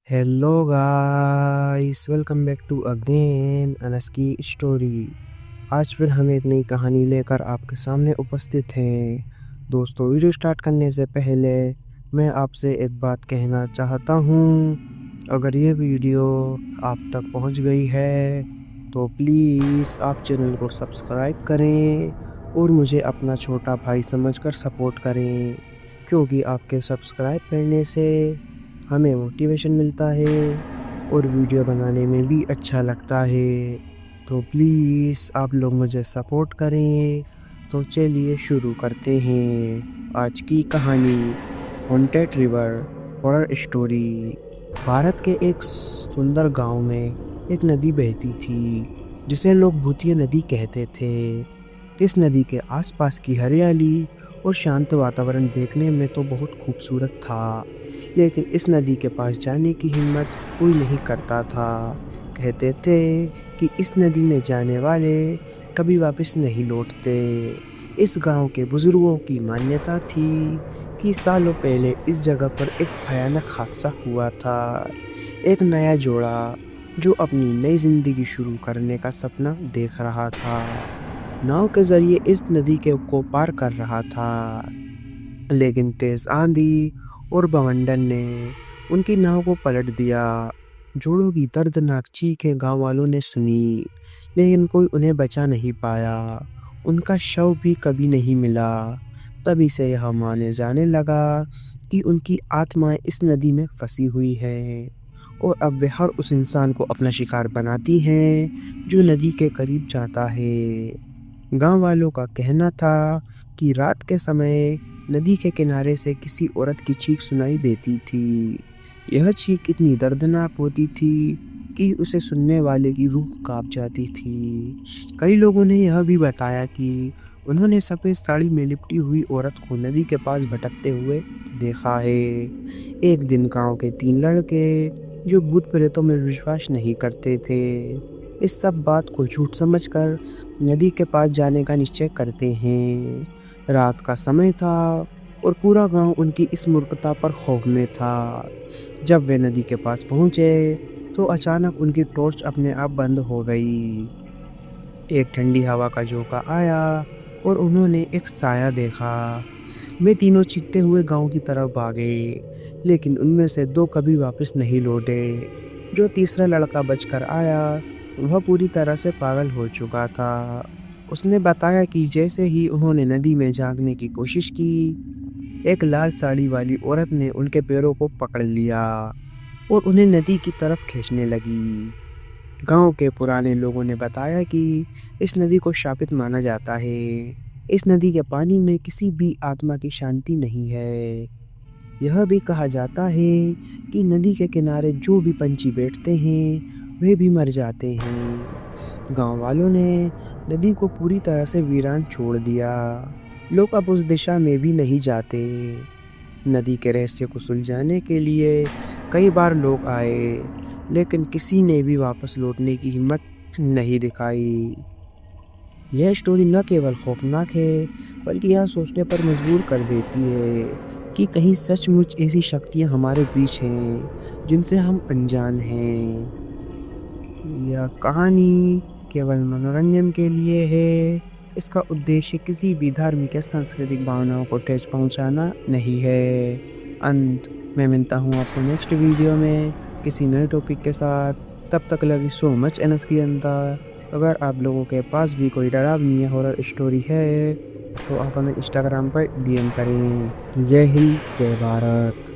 Hello guys, welcome back to again Anas की story. आज फिर हम एक नई कहानी लेकर आपके सामने उपस्थित हैं। दोस्तों, वीडियो स्टार्ट करने से पहले मैं आपसे एक बात कहना चाहता हूँ। अगर ये वीडियो आप तक पहुँच गई है तो प्लीज़ आप चैनल को सब्सक्राइब करें और मुझे अपना छोटा भाई समझकर सपोर्ट करें, क्योंकि आपके सब्सक्राइब करने से हमें मोटिवेशन मिलता है और वीडियो बनाने में भी अच्छा लगता है। तो प्लीज़ आप लोग मुझे सपोर्ट करें। तो चलिए शुरू करते हैं आज की कहानी, haunted river horror story. Bharat के एक सुंदर गांव में एक नदी बहती थी जिसे लोग भूतिया नदी कहते थे। इस नदी के आसपास की हरियाली और शांत वातावरण देखने में तो बहुत खूबसूरत था, लेकिन इस नदी के पास जाने की हिम्मत कोई नहीं करता था। कहते थे कि इस नदी में जाने वाले कभी वापस नहीं लौटते। इस गांव के बुजुर्गों की मान्यता थी कि सालों पहले इस जगह पर एक भयानक हादसा हुआ था। एक नया जोड़ा जो अपनी नई जिंदगी शुरू करने का सपना देख रहा था, नाव के जरिए इस नदी को पार कर रहा था, लेकिन तेज आंधी और बवंडर ने उनकी नाव को पलट दिया। जोड़ों की दर्दनाक चीखें गांव वालों ने सुनी, लेकिन कोई उन्हें बचा नहीं पाया। उनका शव भी कभी नहीं मिला। तभी से यह माने जाने लगा कि उनकी आत्माएं इस नदी में फंसी हुई है और अब वे हर उस इंसान को अपना शिकार बनाती हैं जो नदी के करीब जाता है। गांव वालों का कहना था कि रात के समय नदी के किनारे से किसी औरत की चीख सुनाई देती थी। यह चीख इतनी दर्दनाक होती थी कि उसे सुनने वाले की रूह कांप जाती थी। कई लोगों ने यह भी बताया कि उन्होंने सफ़ेद साड़ी में लिपटी हुई औरत को नदी के पास भटकते हुए देखा है। एक दिन गांव के 3 लड़के जो भूत प्रेतों में विश्वास नहीं करते थे, इस सब बात को झूठ समझकर नदी के पास जाने का निश्चय करते हैं। रात का समय था और पूरा गांव उनकी इस मूर्खता पर खौफ में था। जब वे नदी के पास पहुंचे तो अचानक उनकी टॉर्च अपने आप बंद हो गई। एक ठंडी हवा का झोंका आया और उन्होंने एक साया देखा। वे तीनों चीखते हुए गांव की तरफ भागे, लेकिन उनमें से 2 कभी वापस नहीं लौटे। जो तीसरा लड़का बचकर आया वह पूरी तरह से पागल हो चुका था। उसने बताया कि जैसे ही उन्होंने नदी में झांकने की कोशिश की, एक लाल साड़ी वाली औरत ने उनके पैरों को पकड़ लिया और उन्हें नदी की तरफ खींचने लगी। गांव के पुराने लोगों ने बताया कि इस नदी को शापित माना जाता है। इस नदी के पानी में किसी भी आत्मा की शांति नहीं है। यह भी कहा जाता है कि नदी के किनारे जो भी पंछी बैठते हैं वे भी मर जाते हैं। गांव वालों ने नदी को पूरी तरह से वीरान छोड़ दिया। लोग अब उस दिशा में भी नहीं जाते। नदी के रहस्य को सुलझाने के लिए कई बार लोग आए, लेकिन किसी ने भी वापस लौटने की हिम्मत नहीं दिखाई। यह स्टोरी न केवल खौफनाक है, बल्कि यह सोचने पर मजबूर कर देती है कि कहीं सचमुच ऐसी शक्तियाँ हमारे बीच हैं जिनसे हम अनजान हैं। यह कहानी केवल मनोरंजन के लिए है। इसका उद्देश्य किसी भी धार्मिक या सांस्कृतिक भावनाओं को ठेस पहुंचाना नहीं है। अंत मैं मिलता हूँ आपको नेक्स्ट वीडियो में किसी नए टॉपिक के साथ। तब तक love you so much NS के अंदर। अगर आप लोगों के पास भी कोई डरावनी या हॉरर स्टोरी है तो आप हमें इंस्टाग्राम पर डीएम करें। जय हिंद, जय भारत।